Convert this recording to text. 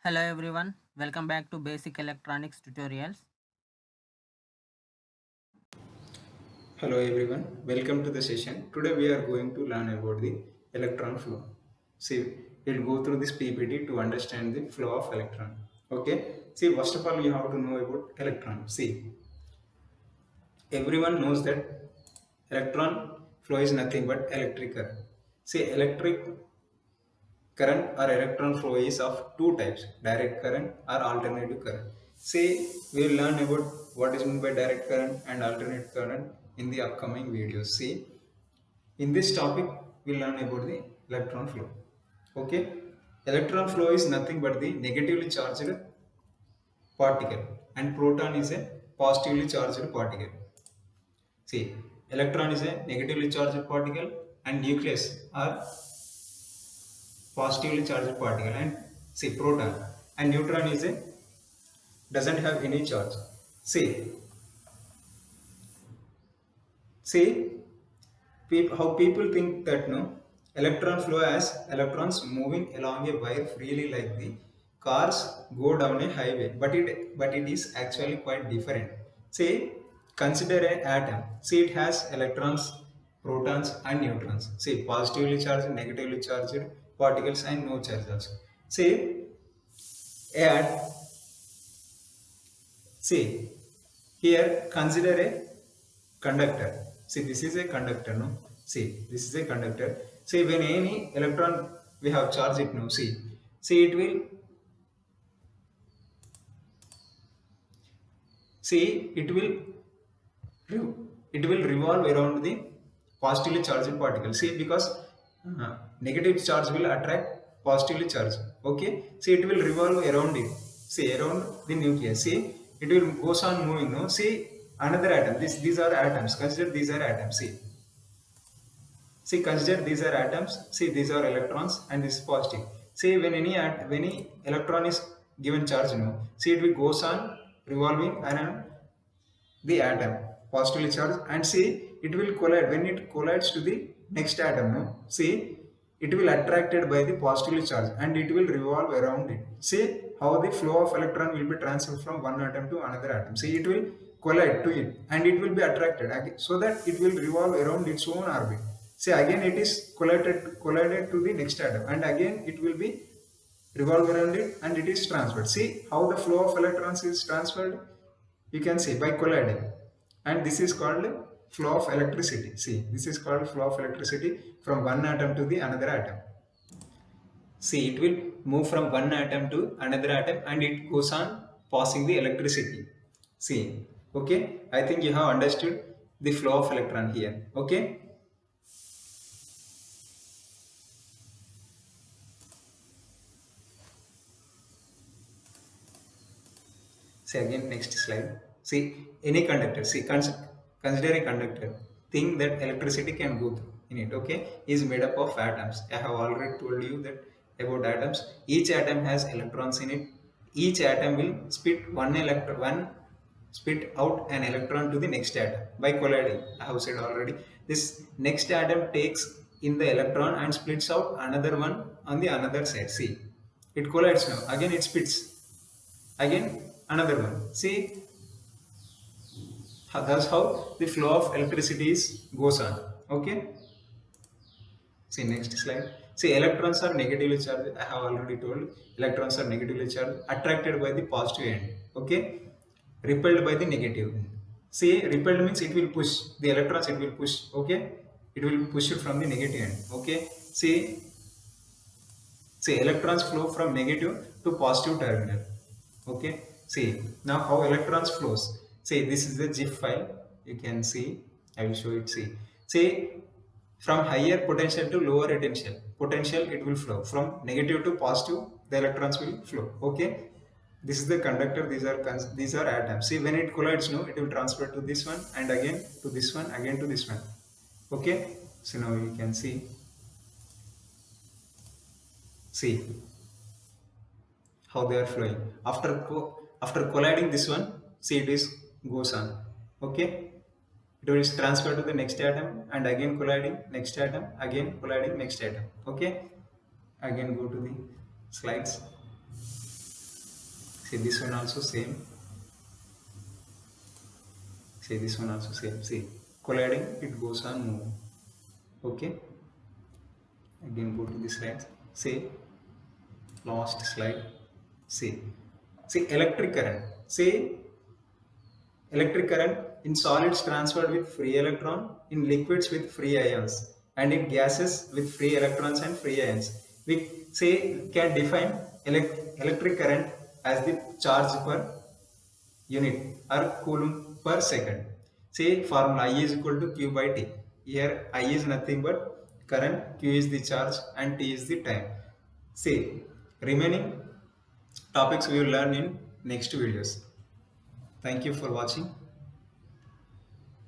Hello everyone, welcome back to Basic Electronics Tutorials. Hello everyone, welcome to the session. Today we are going to learn about the electron flow. See, we'll go through this PPT to understand the flow of electron. Okay, see, first of all, you have to know about electron. See, everyone knows that electron flow is nothing but electric current. See, electric current or electron flow is of two types, direct current or alternative current. Say we will learn about what is meant by direct current and alternative current in the upcoming videos. See, in this topic we will learn about the electron flow. Okay, electron flow is nothing but the negatively charged particle and proton is a positively charged particle. See, electron is a negatively charged particle and nucleus are positively charged particle, and see proton and neutron is a doesn't have any charge. See see how people think that no electron flow as electrons moving along a wire freely like the cars go down a highway, but it is actually quite different. See, consider a atom. See, it has electrons, protons and neutrons. See, positively charged, negatively charged particles and no charge also. See, add See, here consider a conductor. See, this is a conductor, no? See, this is a conductor. See, when any electron we have charged it, no? See, it will it will revolve around the positively charged particle. See, because negative charge will attract positively charged. Okay, see, it will revolve around it. See, around the nucleus. See, it will goes on moving. No, see, another atom. These are atoms. Consider these are atoms. See, consider these are atoms. See, these are electrons, and this is positive. See, when any electron is given charge, no, see, it will goes on revolving around the atom positively charged, and see, it will collide. When it collides to the next atom, no, see, it will attracted by the positively charged and it will revolve around it. See how the flow of electron will be transferred from one atom to another atom. See, it will collide to it and it will be attracted so that it will revolve around its own orbit. See, again it is collided to the next atom and again it will be revolve around it and it is transferred. See how the flow of electrons is transferred, you can see by colliding, and this is called flow of electricity. See, this is called flow of electricity from one atom to the another atom. See, it will move from one atom to another atom and it goes on passing the electricity. See, okay, I think you have understood the flow of electron here. Okay, see again next slide. See, any conductor. See, consider a conductor. Think that electricity can go through in it. Okay, is made up of atoms. I have already told you that about atoms. Each atom has electrons in it. Each atom will one spit out an electron to the next atom by colliding. I have said already. This next atom takes in the electron and splits out another one on the another side. See, it collides now. Again, it spits. Again, another one. See, that's how the flow of electricity goes on. Okay. See, next slide. See, electrons are negatively charged. I have already told electrons are negatively charged, attracted by the positive end. Okay, repelled by the negative end. See, repelled means it will push the electrons. It will push. Okay, it will push it from the negative end. Okay. See, electrons flow from negative to positive terminal. Okay, see now how electrons flows. See, this is the zip file. You can see, I will show it. See, from higher potential to lower potential it will flow from negative to positive. The electrons will flow. Okay, this is the conductor. These are atoms. See, when it collides, no, it will transfer to this one and again to this one, again to this one. Okay, so now you can see how they are flowing after colliding this one. See, it is goes on. Okay, it will transfer to the next atom and again colliding next atom, again colliding next atom. Okay, again go to the slides. See this one also same. See this one also same. See, colliding, it goes on move. Okay. Again go to this slide. See, last slide. See electric current. See electric current in solids transferred with free electron, in liquids with free ions, and in gases with free electrons and free ions. We say can define electric current as the charge per unit or coulomb per second. Say formula I is equal to Q by T. Here I is nothing but current, Q is the charge and T is the time. See, remaining topics we will learn in next videos. Thank you for watching.